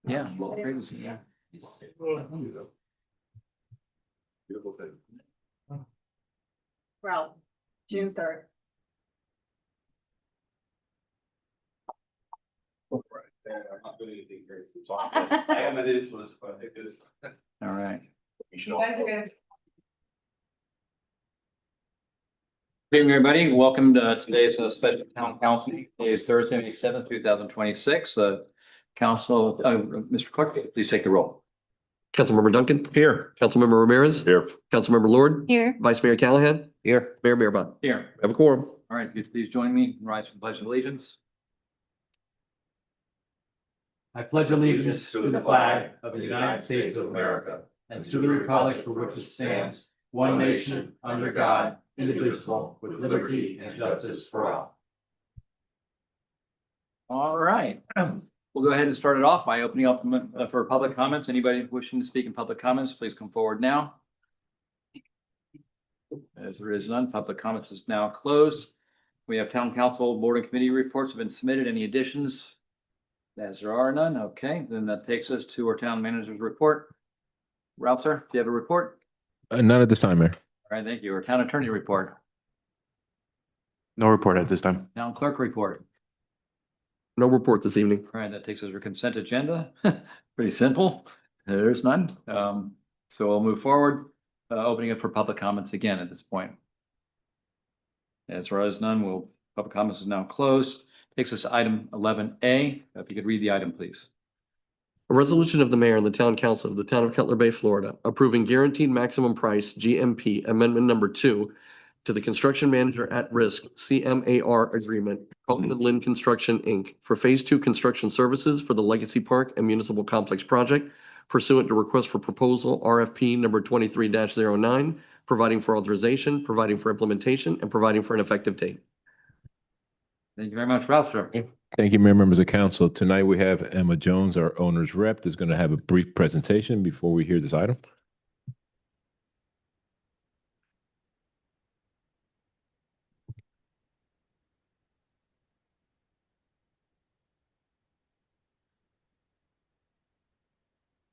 Yeah, well, previously, yeah. Beautiful thing. Well, June 3rd. I'm not doing anything crazy. So I am an influence, but it is. All right. You should You guys are gonna- Good evening, everybody. Welcome to today's special town council meeting. Today is Thursday, May 7th, 2026. Council, Mr. Clerk, please take the roll. Councilmember Duncan. Here. Councilmember Ramirez. Here. Councilmember Lord. Here. Vice Mayor Callahan. Here. Mayor Beerbot. Here. We have a quorum. All right, if you'd please join me and rise for the pledge of allegiance. I pledge allegiance to the flag of the United States of America and to the republic for which it stands, one nation, under God, indivisible, with liberty and justice for all. All right, we'll go ahead and start it off by opening up for public comments. Anybody wishing to speak in public comments, please come forward now. As there is none, public comments is now closed. We have town council, board and committee reports have been submitted. Any additions? As there are none, okay, then that takes us to our town manager's report. Ralph, sir, do you have a report? None at this time, Mayor. All right, thank you. Our town attorney report, No report at this time. town clerk report. No report this evening. All right, that takes us to our consent agenda. Pretty simple. There's none. So we'll move forward, opening it for public comments again at this point. As there is none, public comments is now closed. Takes us to item 11A. If you could read the item, please. A resolution of the mayor and the town council of the town of Cutler Bay, Florida, approving guaranteed maximum price GMP amendment number 2 to the construction manager at risk CMAR agreement, Kaufman Lynn Construction, Inc. for Phase 2 construction services for the Legacy Park and Municipal Complex project pursuant to request for proposal RFP number 23-09, providing for authorization, providing for implementation, and providing for an effective date. Thank you very much, Ralph, sir. Thank you, Mayor, members of council. Tonight we have Emma Jones, our owner's rep, that's going to have a brief presentation before we hear this item.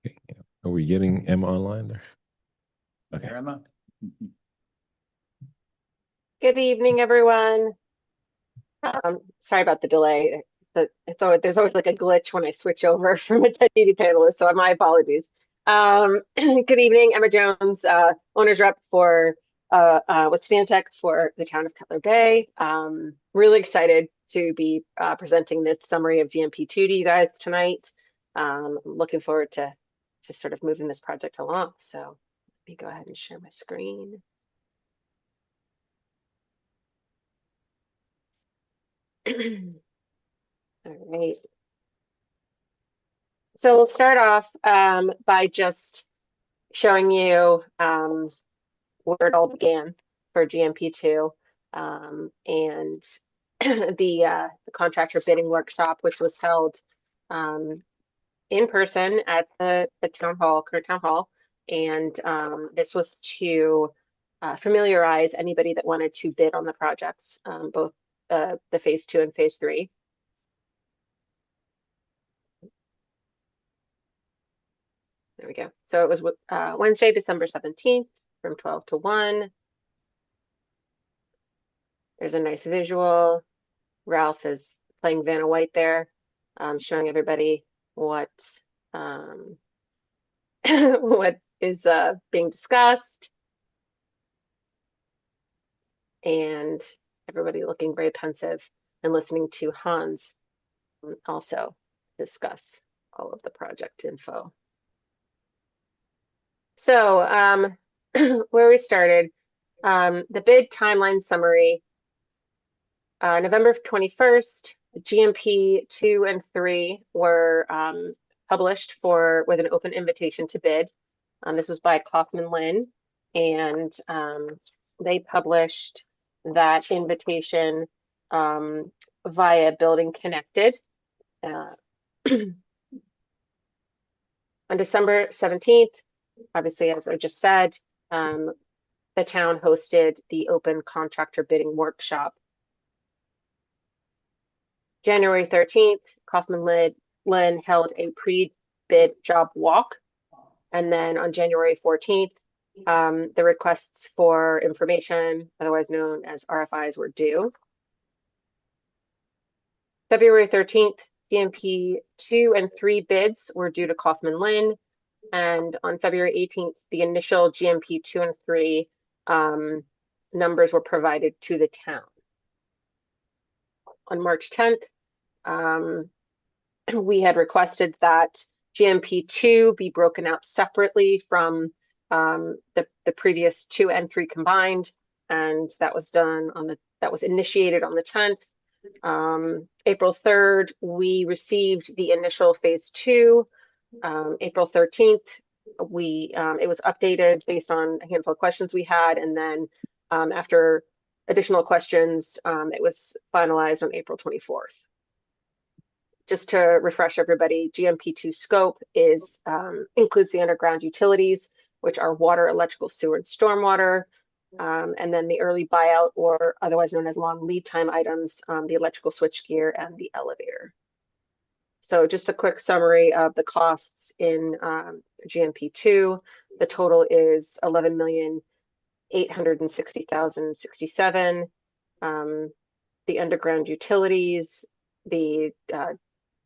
Okay. Are we getting Emma online there? Okay. Here, Emma. Good evening, everyone. Sorry about the delay. There's always like a glitch when I switch over from attendee to panelist, so my apologies. Good evening, Emma Jones, owner's rep for with Stantec for the town of Cutler Bay. Really excited to be presenting this summary of GMP2 to you guys tonight. I'm looking forward to sort of moving this project along. So let me go ahead and share my screen. All right. So we'll start off by just showing you where it all began for GMP2 and the contractor bidding workshop, which was held in person at the town hall, current town hall. And this was to familiarize anybody that wanted to bid on the projects, both the phase 2 and phase 3. There we go. So it was Wednesday, December 17th from 12 to 1. There's a nice visual. Ralph is playing Vanna White there, showing everybody what what is being discussed. And everybody looking very pensive and listening to Hans also discuss all of the project info. So where we started, the bid timeline summary, November 21st, GMP 2 and 3 were published with an open invitation to bid. This was by Kaufman Lynn, and they published that invitation via Building Connected. On December 17th, obviously, as I just said, the town hosted the open contractor bidding workshop. January 13th, Kaufman Lynn held a pre-bid bid job walk. And then on January 14th, the requests for information, otherwise known as RFIs, were due. February 13th, GMP 2 and 3 bids were due to Kaufman Lynn. And on February 18th, the initial GMP 2 and 3 numbers were provided to the town. On March 10th, we had requested that GMP 2 be broken out separately from the previous 2 and 3 combined, and that was done that was initiated on the 10th. April 3rd, we received the initial phase 2. April 13th, it was updated based on a handful of questions we had, and then after additional questions, it was finalized on April 24th. Just to refresh everybody, GMP2 scope includes the underground utilities, which are water, electrical, sewer, and stormwater. And then the early buyout, or otherwise known as long lead time items, the electrical switchgear and the elevator. So just a quick summary of the costs in GMP2. The total is $11,860,067. The underground utilities, the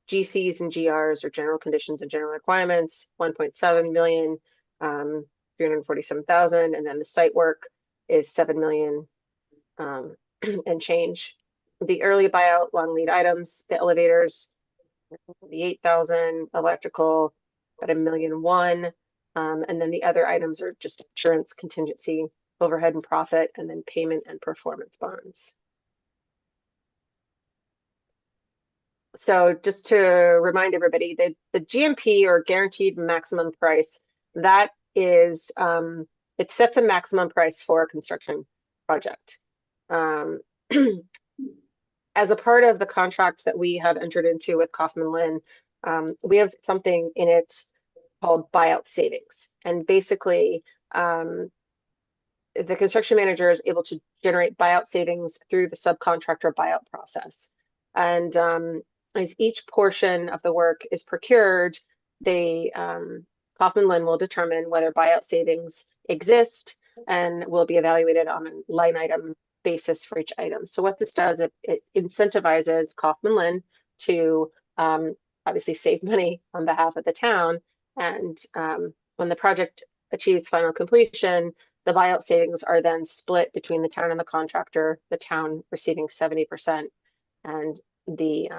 GCs and GRs, or general conditions and general requirements, 1.7 million, 347,000, and then the site work is 7 million and change. The early buyout long lead items, the elevators, the 8,000, electrical at $1.1 million, and then the other items are just insurance, contingency, overhead and profit, and then payment and performance bonds. So just to remind everybody that the GMP, or guaranteed maximum price, that is, it sets a maximum price for a construction project. As a part of the contract that we have entered into with Kaufman Lynn, we have something in it called buyout savings. And basically, the construction manager is able to generate buyout savings through the subcontractor buyout process. And as each portion of the work is procured, Kaufman Lynn will determine whether buyout savings exist and will be evaluated on a line item basis for each item. So what this does, it incentivizes Kaufman Lynn to obviously save money on behalf of the town. And when the project achieves final completion, the buyout savings are then split between the town and the contractor, the town receiving 70% and the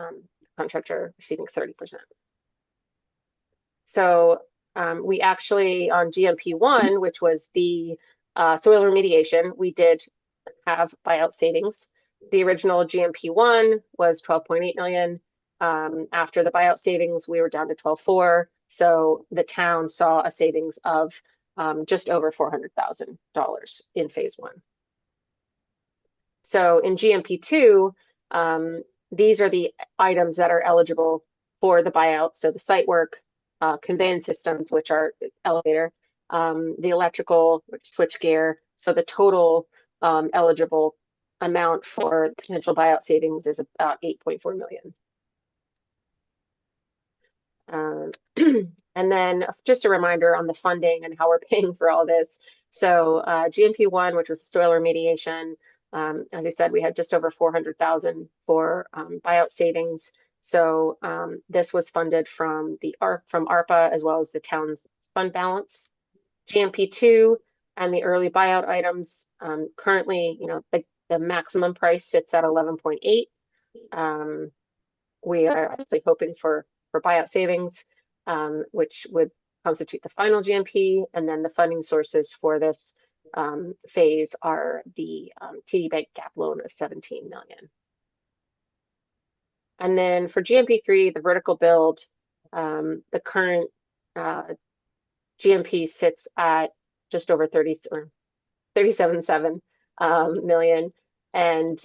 contractor receiving 30%. So we actually, on GMP1, which was the soil remediation, we did have buyout savings. The original GMP1 was 12.8 million. After the buyout savings, we were down to 12.4. So the town saw a savings of just over $400,000 in phase 1. So in GMP2, these are the items that are eligible for the buyout. So the site work, conveyance systems, which are elevator, the electrical, which switchgear. So the total eligible amount for potential buyout savings is about 8.4 million. And then just a reminder on the funding and how we're paying for all this. So GMP1, which was soil remediation, as I said, we had just over 400,000 for buyout savings. So this was funded from ARPA as well as the town's fund balance. GMP2 and the early buyout items, currently, the maximum price sits at 11.8. We are actually hoping for buyout savings, which would constitute the final GMP, and then the funding sources for this phase are the TD Bank gap loan of 17 million. And then for GMP3, the vertical build, the current GMP sits at just over 37.7 million. And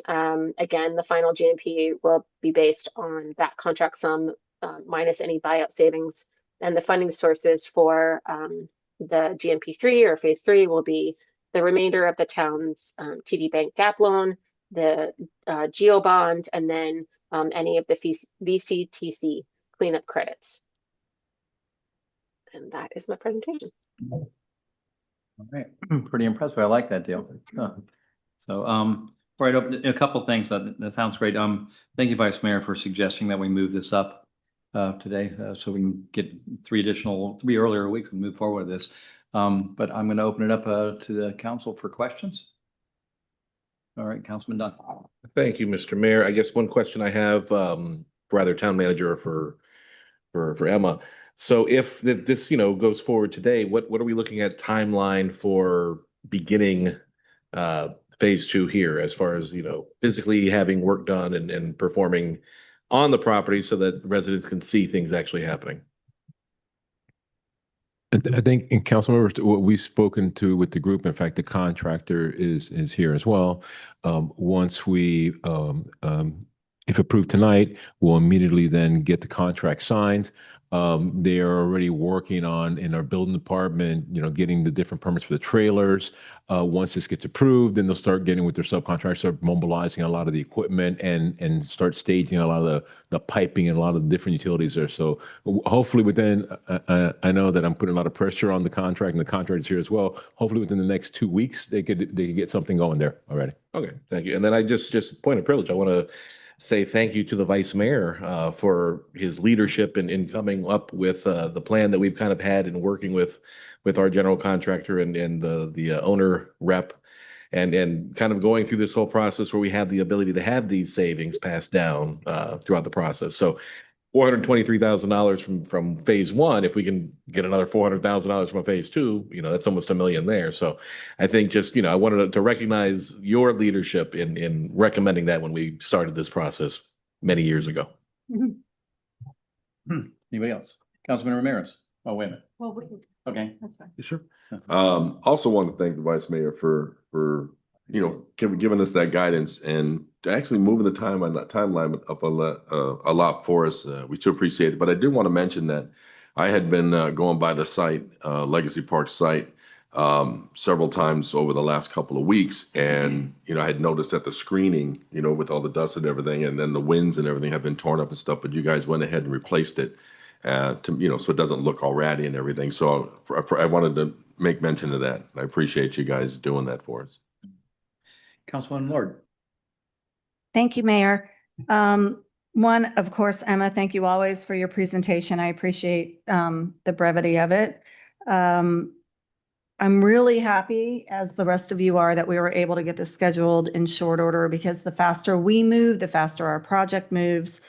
again, the final GMP will be based on that contract sum minus any buyout savings. And the funding sources for the GMP3 or phase 3 will be the remainder of the town's TD Bank gap loan, the GEO bond, and then any of the VCTC cleanup credits. And that is my presentation. All right, pretty impressive. I like that deal. So, before I open, a couple things, that sounds great. Thank you, Vice Mayor, for suggesting that we move this up today, so we can get three earlier weeks and move forward with this. But I'm going to open it up to the council for questions. All right, Councilman Dunn. Thank you, Mr. Mayor. I guess one question I have, for either town manager or for Emma. So if this, goes forward today, what are we looking at timeline for beginning phase 2 here, as far as, physically having work done and performing on the property so that residents can see things actually happening? I think, in council members, what we've spoken to with the group, in fact, the contractor is here as well. Once we, if approved tonight, we'll immediately then get the contract signed. They are already working on, in our building department, getting the different permits for the trailers. Once this gets approved, then they'll start getting with their subcontractors, start mobilizing a lot of the equipment and start staging a lot of the piping and a lot of the different utilities there. So hopefully within, I know that I'm putting a lot of pressure on the contract, and the contractors here as well. Hopefully within the next 2 weeks, they could get something going there already. Okay, thank you. And then I just point of privilege, I want to say thank you to the vice mayor for his leadership in coming up with the plan that we've kind of had in working with our general contractor and the owner rep, and kind of going through this whole process where we have the ability to have these savings passed down throughout the process. So $423,000 from phase 1, if we can get another $400,000 from phase 2, that's almost $1 million there. So I think just, I wanted to recognize your leadership in recommending that when we started this process many years ago. Anybody else? Councilman Ramirez. Oh, wait a minute. Well, Okay. that's fine. Sure. Also want to thank the vice mayor for giving us that guidance and actually moving the timeline up a lot for us. We do appreciate it. But I did want to mention that I had been going by the site, Legacy Park site, several times over the last couple of weeks, and I had noticed that the screening, with all the dust and everything, and then the winds and everything have been torn up and stuff. But you guys went ahead and replaced it. So it doesn't look all ratty and everything. So I wanted to make mention of that. I appreciate you guys doing that for us. Councilman Lord. Thank you, Mayor. One, of course, Emma, thank you always for your presentation. I appreciate the brevity of it. I'm really happy, as the rest of you are, that we were able to get this scheduled in short order, because the faster we move, the faster our project moves.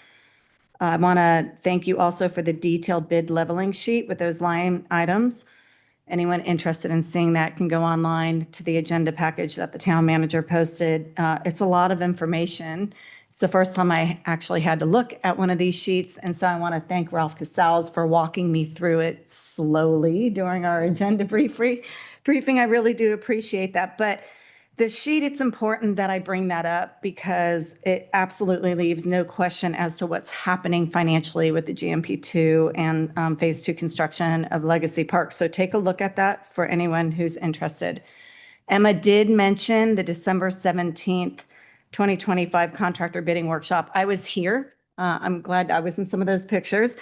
I want to thank you also for the detailed bid leveling sheet with those line items. Anyone interested in seeing that can go online to the agenda package that the town manager posted. It's a lot of information. It's the first time I actually had to look at one of these sheets. And so I want to thank Ralph Casals for walking me through it slowly during our agenda briefing. I really do appreciate that. But the sheet, it's important that I bring that up because it absolutely leaves no question as to what's happening financially with the GMP2 and phase 2 construction of Legacy Park. So take a look at that for anyone who's interested. Emma did mention the December 17th, 2025 contractor bidding workshop. I was here. I'm glad I was in some of those pictures.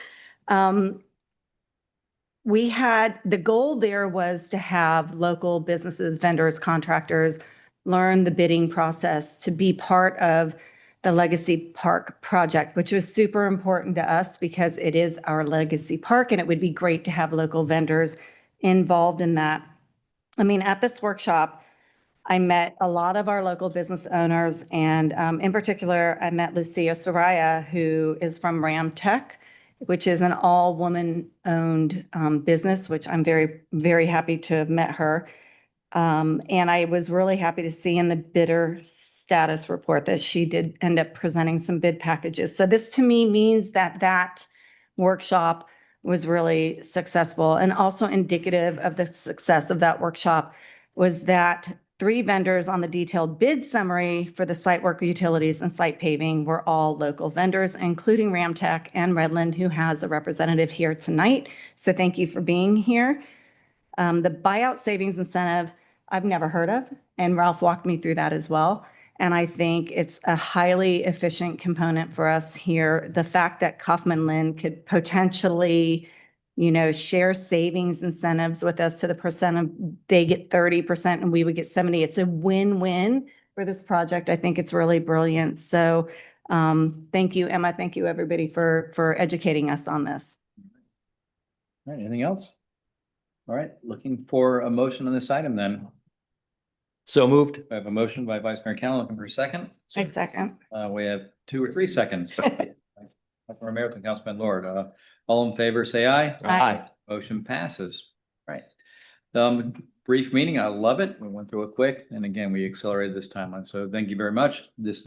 We had, the goal there was to have local businesses, vendors, contractors learn the bidding process to be part of the Legacy Park project, which was super important to us because it is our Legacy Park, and it would be great to have local vendors involved in that. I mean, at this workshop, I met a lot of our local business owners, and in particular, I met Lucia Soraya, who is from Ram Tech, which is an all-woman-owned business, which I'm very, very happy to have met her. And I was really happy to see in the bidder status report that she did end up presenting some bid packages. So this to me means that that workshop was really successful, and also indicative of the success of that workshop was that 3 vendors on the detailed bid summary for the site work utilities and site paving were all local vendors, including Ramtech and Redland, who has a representative here tonight. So thank you for being here. The buyout savings incentive, I've never heard of, and Ralph walked me through that as well. And I think it's a highly efficient component for us here. The fact that Kaufman Lynn could potentially share savings incentives with us to the percent of, they get 30% and we would get 70. It's a win-win for this project. I think it's really brilliant. So thank you, Emma. Thank you, everybody, for educating us on this. All right, anything else? All right, looking for a motion on this item then. So moved. I have a motion by Vice Mayor Callen, looking for a second. I second. We have 2 or 3 seconds. Councilmember Merritt, Councilman Lord, all in favor, say aye. Aye. Motion passes. Right. Brief meeting. I love it. We went through it quick. And again, we accelerated this timeline. So thank you very much. This